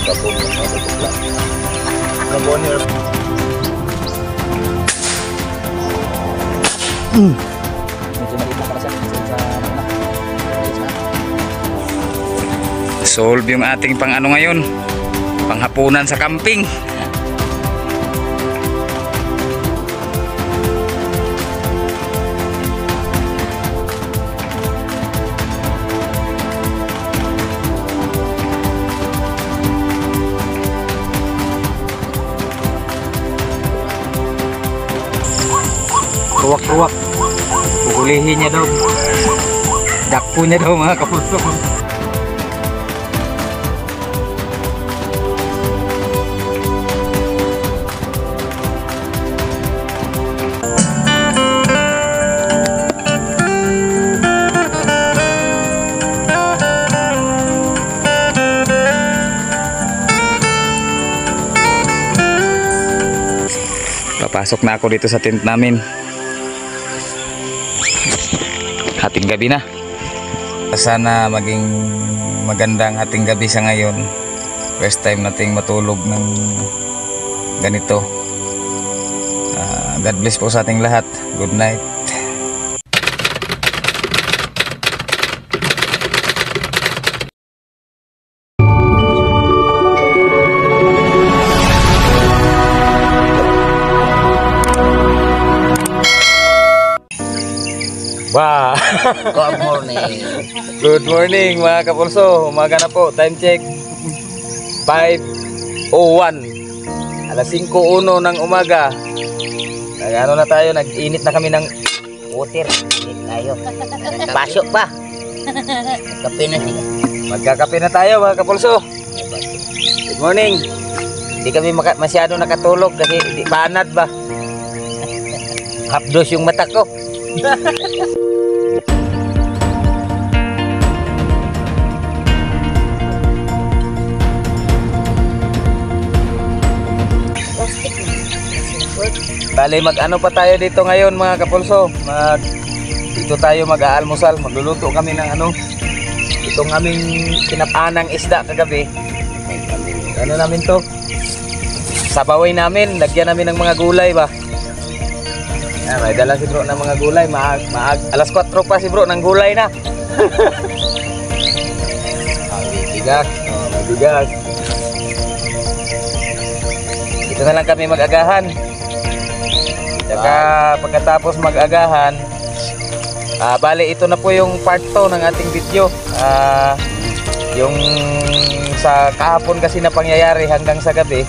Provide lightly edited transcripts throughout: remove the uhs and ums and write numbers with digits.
Kapon ng pagkakla. Nabonir. Medyo maliit na para sa Solve yung ating pang ano ngayon, panghapunan sa camping. Ruwak-ruwak. Pugulihin niya daw. Dakpo niya daw mga kapulso. Papasok na ako dito sa tent namin. Hating gabi na. Sana maging magandang hating gabi sa ngayon. First time nating matulog ng ganito. God bless po sa ating lahat. Good night. Wow. Good morning. Good morning mga kapulso. Umaga na po. Time check 5:01. Alas 5:01 ng umaga. Ano na tayo, nag-init na kami ng Water. Init tayo. Pasok pa. Kape na siya. magkakape na tayo mga kapulso. Good morning. Hindi kami masyado nakatulog kasi di banat ba. Hapdos yung mata ko. Bali mag-ano pa tayo dito ngayon mga kapulso. Dito tayo mag-aalmusal. Magluluto kami ng ano, itong aming pinapanang isda kagabi. Ano namin to? Sabaway namin. Lagyan namin ng mga gulay ba. Yan, may dala si bro ng mga gulay. Alas 4 pa si bro ng gulay na. May bigas. May bigas. Dito na lang kami mag-agahan. Saka pagkatapos mag-agahan, bali ito na po yung part 2 ng ating video. Yung sa kahapon kasi na pangyayari hanggang sa gabi,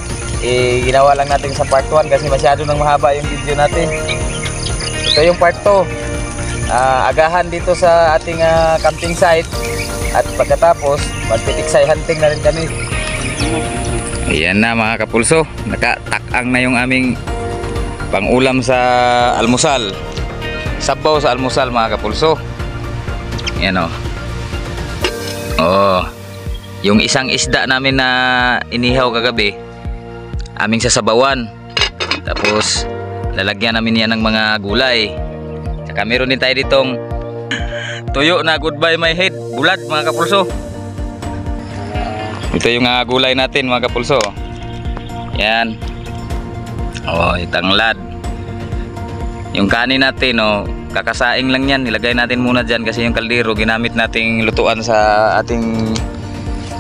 ginawa lang natin sa part 1 kasi masyado nang mahaba yung video natin. Ito yung part 2. Agahan dito sa ating camping site. At pagkatapos, magtitiksay hunting na rin kami. Ayan na mga kapulso, nakatakang na yung aming pang-ulam sa almusal. Sabaw sa almusal mga kapulso. Ayan o. Oh. Yung isang isda namin na inihaw kagabi, aming sasabawan. Tapos lalagyan namin yan ng mga gulay. Saka meron din tayo ditong tuyo na goodbye my head, bulad mga kapulso. Ito yung gulay natin mga kapulso. Yan. Oh, itanglad. Yung kanin natin, oh, kakasaing lang yan. Ilagay natin muna dyan kasi yung kaldero ginamit nating lutuan sa ating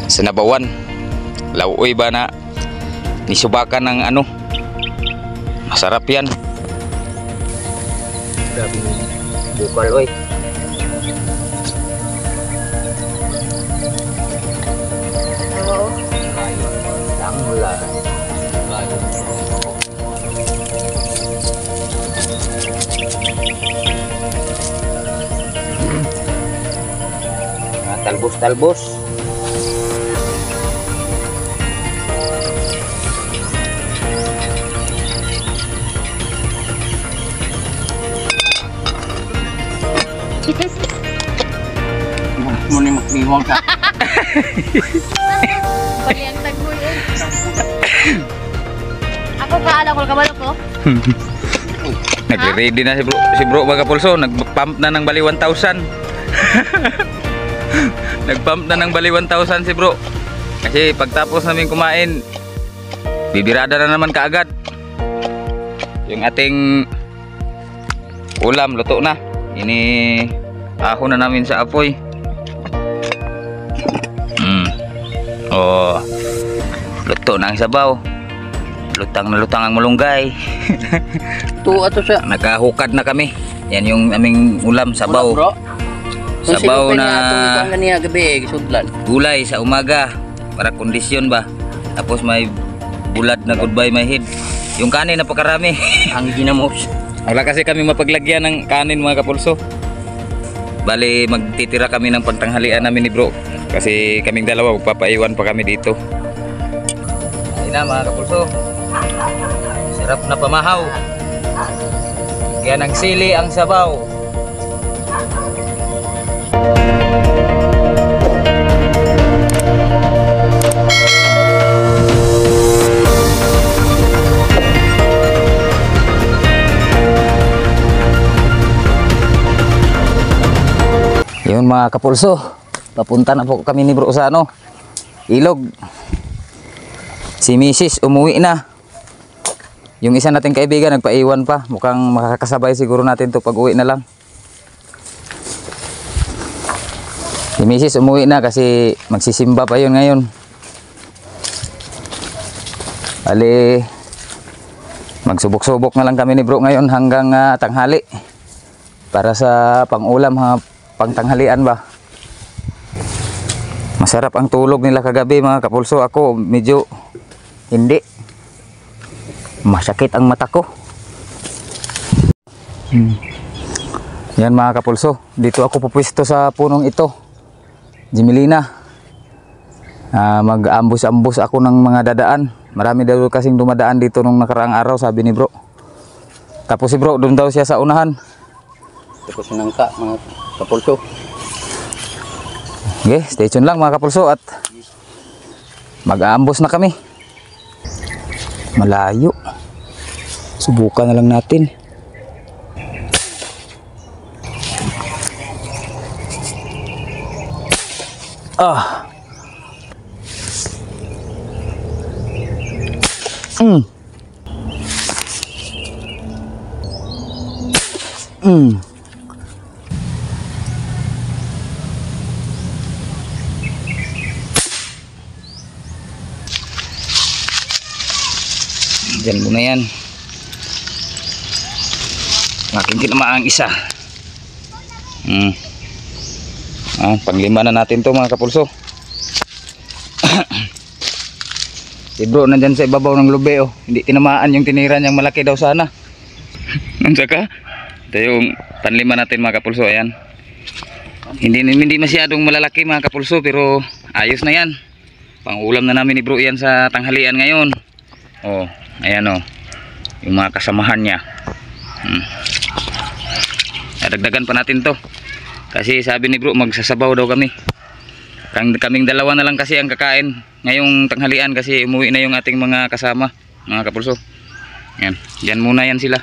sinabawan. Lauoy ba na nisubakan ng ano. Masarap yan. Grabe bukal oy. Oo. Tangula. Talbos-talbos. Muni magmiwang ka. Paliang tagmul eh. Ako kaalam ko kabalo ko. Nagre-ready na si bro mga kapulso. Nag-pump na ng bali 1,000. Nag-pump na ng bali 1,000 si bro. Kasi pagtapos namin kumain, bibirada na naman kaagad. Yung ating ulam luto na. Ini ahon na namin sa apoy. Oh, luto na ang sabaw. Lutang na lutang ang malunggay. Tuwa to siya. Nakahukad na kami. Yan yung aming ulam, sabaw. Bro. Sabaw na Itong ganiya gabi, gisudlan. gulay sa umaga para kondisyon ba. Tapos may bulad na goodbye my head. Yung kanin napakarami. Ang ginamos. Wala kasi kami mapaglagyan ng kanin mga kapulso. Bali magtitira kami ng pagtanghalian namin ni bro. Kasi kaming dalawa magpapaiwan pa kami dito. Ayun na mga kapulso. Sarap na pamahaw. Yan ang sili ang sabaw. Yun mga kapulso, papunta na po kami ni bro sa ilog. Si Mrs. umuwi na. Yung isa nating kaibigan nagpaiwan pa. Mukhang makakasabay siguro natin to pag uwi na lang. Si Mrs. umuwi na kasi magsisimba pa yun ngayon. Bali, magsubok-subok na lang kami ni bro ngayon hanggang tanghali. Para sa pangulam, pangtanghalian ba. Masarap ang tulog nila kagabi mga kapulso. Ako medyo hindi. Masakit ang mata ko. Yan mga kapulso. Dito ako pupwesto sa punong ito. Jimelina. Mag-ambus-ambus ako ng mga dadaan. Marami daw kasing dumadaan dito nung nakaraang araw, sabi ni bro. Tapos si bro, doon daw siya sa unahan. Tapos nangka mga kapulso. Okay, stay tuned lang mga kapulso at mag-aambos na kami. Malayo. Subukan na lang natin. Ah. Diyan muna yan. Aking tinamaan isa. Panglima na natin to mga kapulso. Si bro nandyan sa ibabaw ng lube oh. Hindi tinamaan yung tinira niyang malaki daw sana. Nandiyan ka? Ito yung panlima natin mga kapulso. Ayan. Hindi masyadong malalaki mga kapulso pero ayos na yan. Pangulam na namin ni bro yan sa tanghalian ngayon. Oh, ayan oh. Yung mga kasamahan niya. Dagdagan pa natin to. Kasi sabi ni bro magsasabaw daw kami. Kaming dalawa na lang kasi ang kakain ngayong tanghalian kasi umuwi na yung ating mga kasama, mga kapulso. Yan, diyan muna yan sila.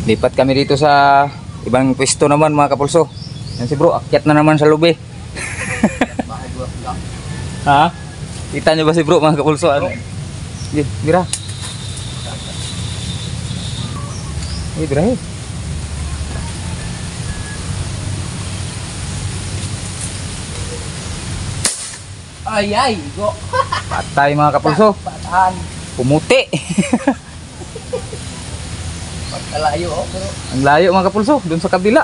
Lipat kami dito sa ibang pwesto naman mga kapulso. Yan si bro, akyat na naman sa lube. Ha? Kita nyo ba si bro mga kapulso? Ano? Bira. Bira eh. Ay, go. Patay mga kapulso. Patahan. Pumuti. Pagkalayo oh, pero Ang layo mga kapulso, dun sa kabila.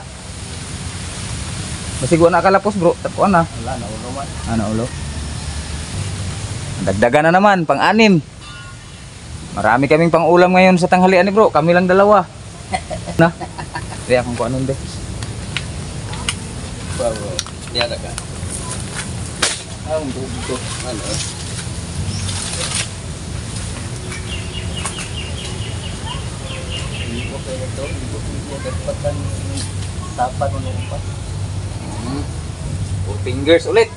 Basigo na kalapos bro, tapuan na. wala na ulo man. Ano ulo? Dagdagan na naman, pang-anim. Marami kaming pang-ulam ngayon sa tanghalian ni bro, kami lang dalawa. Na? Kaya kung ano be. Bro. Diyan ka. Ang bubo ano? Hindi ko kaya ito, hindi ko dapat tapat mo pa. 4 fingers ulit.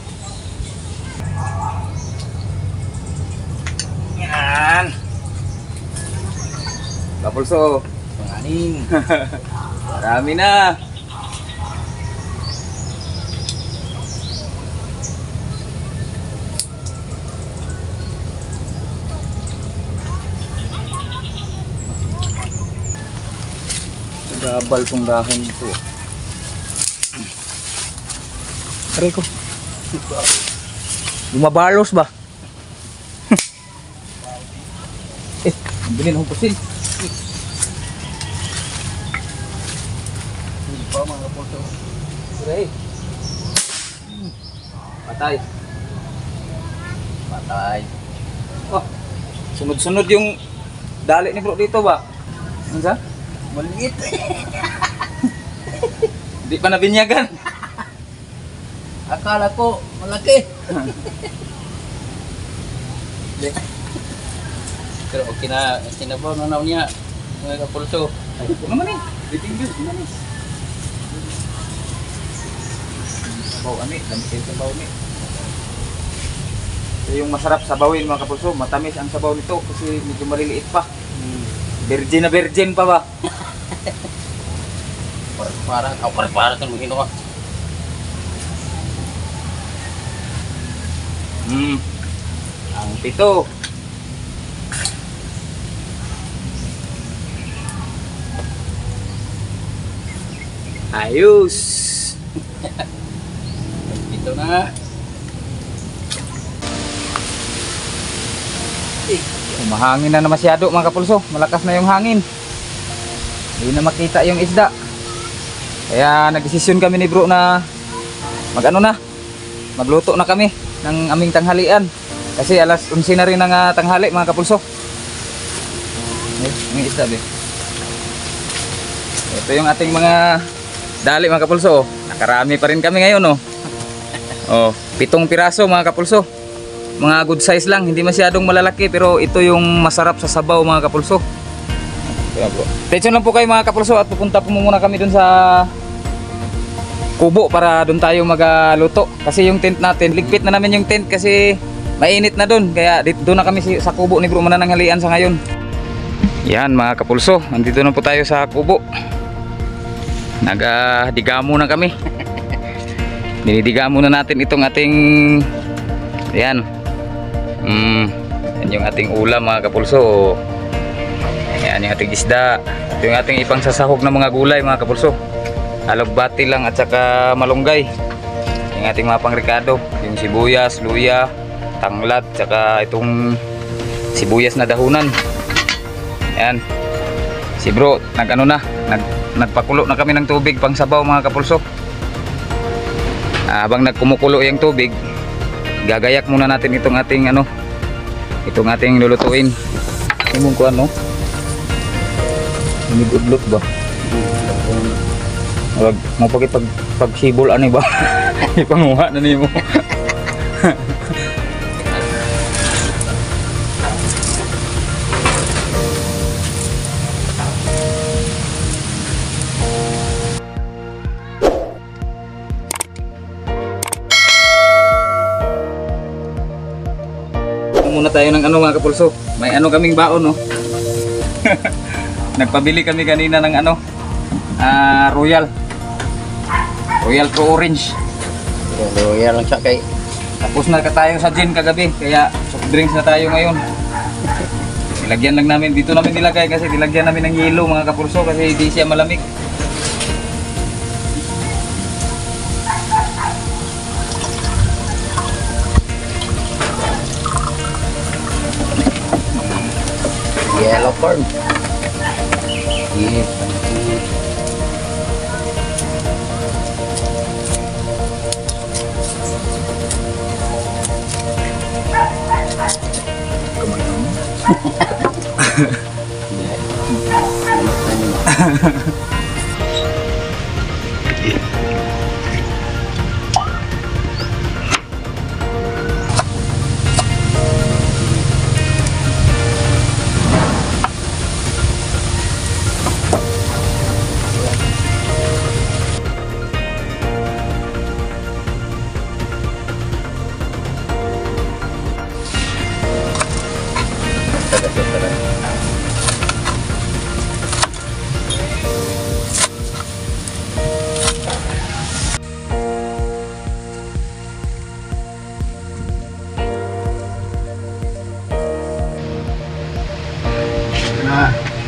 Yan. Kapulso, Panganing. marami na. Gabal tong dahon ito. Aray ko. Lumabalos ba? Bilhin akong pusil. Hindi pa mga kapuso. Aray. Patay. Patay. Oh, sunod-sunod yung dali ni bro dito ba? Ano sa? Maliit. Hindi pa nabinyagan. Akala ko malaki. Pero okay na, sinabaw na naw niya. Mga kapulso. Ay, ano man eh? Bitingin, ano man eh? Sabaw, ani. Lamsin sabaw ni. Ito yung masarap sabawin mga kapulso. Matamis ang sabaw nito kasi medyo maliliit pa. Virgin na virgin pa ba? Parang itong magino ka. Ang pito. Ayos. Ito na. Mahangin na masyado mga kapulso. Malakas na yung hangin. Hindi na makita yung isda. Kaya nagdesisyon kami ni bro na magluto na kami ng aming tanghalian. Kasi alas 11 na rin ang tanghali mga kapulso. May isda be. Ito yung ating mga dali mga kapulso. Nakarami pa rin kami ngayon. Oh, 7 piraso mga kapulso. Mga good size lang, hindi masyadong malalaki pero ito yung masarap sa sabaw mga kapulso. Tension lang po kayo mga kapulso at pupunta po muna kami dun sa kubo para dun tayo magluto. Kasi yung tent natin, ligpit na namin yung tent kasi mainit na dun. Kaya doon na kami sa kubo ni bro manananghalian sa ngayon. Yan mga kapulso, nandito na po tayo sa kubo. Nagdigamo na kami. Dinidigamo na natin itong ating yan. Yan yung ating ulam mga kapulso. Yan yung ating isda. Ito yung ating ipang sasahog ng mga gulay mga kapulso. Alagbati lang at saka malunggay. Yung ating mga pangrikado, yung sibuyas, luya, tanglad, saka itong sibuyas na dahunan. Yan. Si bro, nagpakulo na kami ng tubig pang sabaw mga kapulso. Habang nagkumukulo yung tubig, gagayak muna natin itong ating lulutuin. Imong ko ano? Umidudlot ba? Wag mo pag sibol ani ba? Ipanguha na nimo. Muna tayo ng mga kapulso. May kaming baon Nagpabili kami kanina ng Royal Pro Orange. Royal lang siya kay. Tapos na tayo sa gin kagabi, kaya soft drinks na tayo ngayon. Nilagyan lang namin, dito namin nilagay kasi nilagyan namin ng yelo mga kapulso kasi hindi siya malamig. Yellow corn. Yes.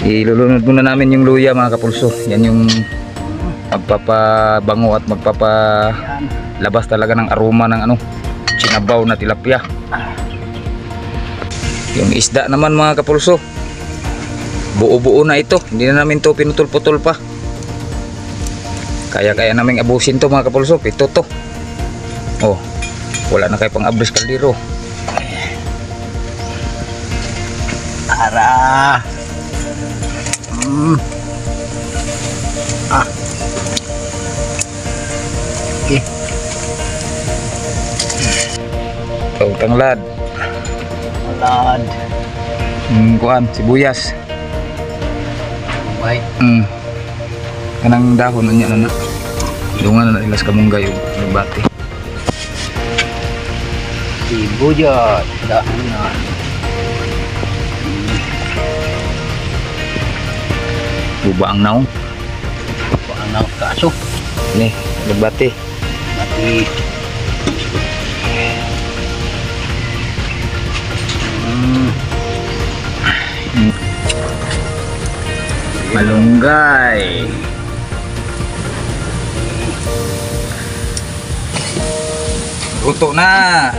Ilulunod muna namin yung luya mga kapulso. Yan yung magpapabango at magpapalabas talaga ng aroma ng ano, sinabaw na tilapia. Yung isda naman mga kapulso, buo-buo na ito. Hindi na namin to pinutol-putol pa. Kaya naming abusin to mga kapulso. Pito to. Oh, wala na kayo pang abris kaldero. Ara. Okay. Oh, tanglad. Alad. Kuan, sibuyas. Bye. Kanang dahon unya na na. Dungan na ilas kamunggay yung bati. Sibuyas. Dahanan. Buba ang naong. Anak kaso. Ni, nagbati. Mati. Malunggay. Luto na.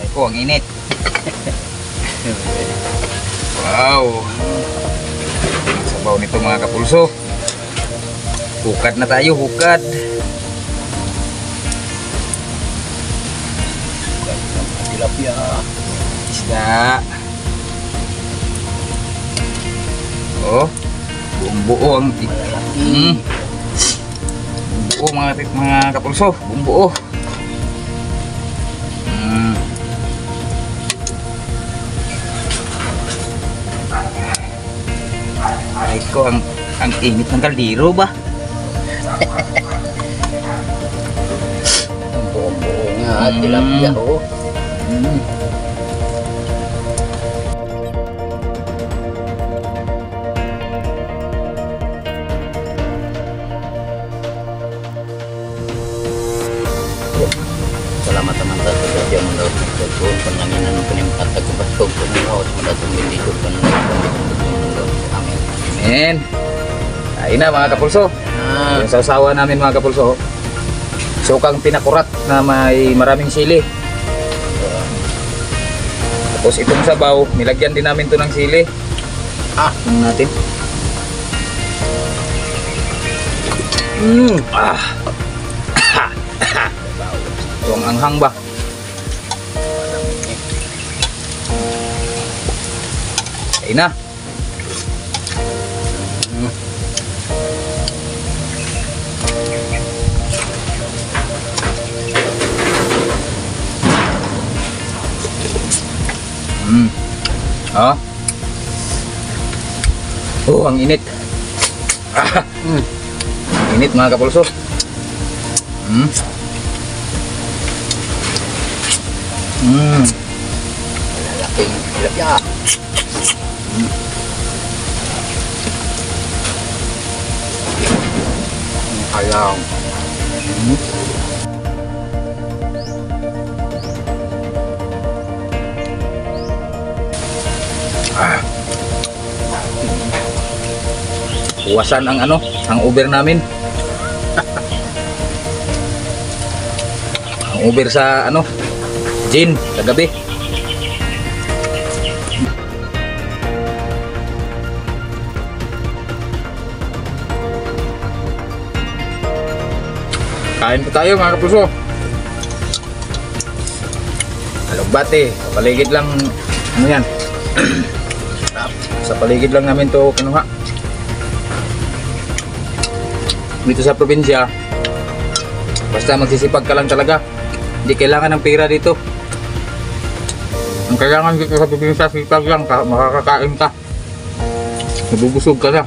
Ay ko, ang init. Wow. Ang sabaw nito mga kapulso. Hukad na tayo, hukad. Tilapia. Isda. Oh, buong buo ang buo mga kapulso, buong buo. Ay ko, ang init ng kaldero ba? Ang buo-buo nga. Tilapia oh. Salamat teman sa video mo daw kung pananginan ng panimpatag ko bastog ko ng house mo daw tumindito ko ng amin. Amen. Ayun na mga kapulso. Yung sasawa namin mga kapulso. Sukang pinakurat na may maraming sili. Tapos itong sabaw, nilagyan din namin to ng sili. Tingnan natin. Ito ang anghang ba? Ayun na. Oh, ang init. Ang init mga kapulso. Lalaking tilapia. Alam. Puwasan ang ano, ang Uber namin. Ang Uber sa ano, Gin, kagabi. Kain po tayo mga kapulso. Alugbate, sa paligid lang, ano yan? Sa paligid lang namin to kinuha. Dito sa probinsya, basta magsisipag ka lang talaga. Hindi kailangan ng pera dito. Ang kailangan dito sa probinsya, sipag lang, makakakain ka. Nabubusog ka na.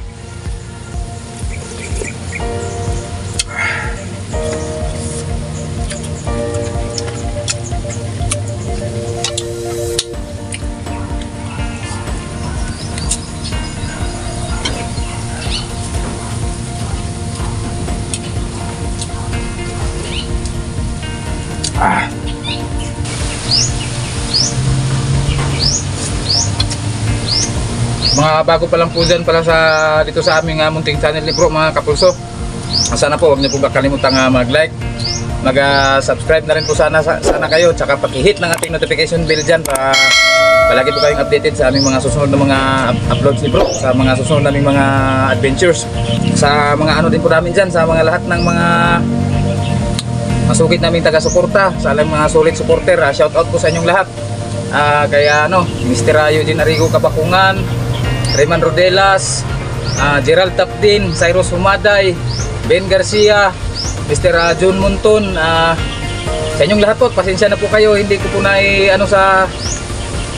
mga bago pa lang po dyan pala dito sa aming munting channel ni bro mga kapulso. Sana po huwag niyo po kalimutan mag-like, mag-subscribe na rin po sana kayo, tsaka paki-hit ng ating notification bell dyan para palagi po kayong updated sa aming mga susunod na mga uploads ni bro, sa mga susunod naming mga adventures, sa mga ano din po namin dyan, sa mga lahat ng mga masugid naming taga-suporta, sa alang mga solid supporter. Shout out po sa inyong lahat. Kaya Mr. Eugene Arrigo Kabakungan, Rayman Rodelas, Gerald Tapdin, Cyrus Humaday, Ben Garcia, Mr. John Monton, sa inyong lahat po, pasensya na po kayo, hindi ko po na sa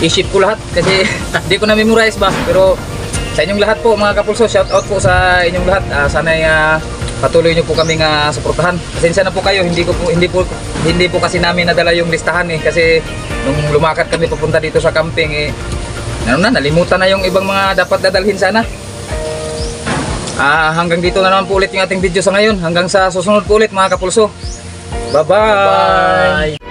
i-ship ko lahat kasi hindi ko na memorize ba, pero sa inyong lahat po mga kapulso, shout out po sa inyong lahat. Sana patuloy niyo po kaming suportahan. Pasensya na po kayo, hindi po kasi namin nadala yung listahan kasi nung lumakad kami papunta dito sa camping nalimutan na yung ibang mga dapat dadalhin sana. Hanggang dito na naman po ulit yung ating video sa ngayon. Hanggang sa susunod po ulit mga kapulso. Bye-bye!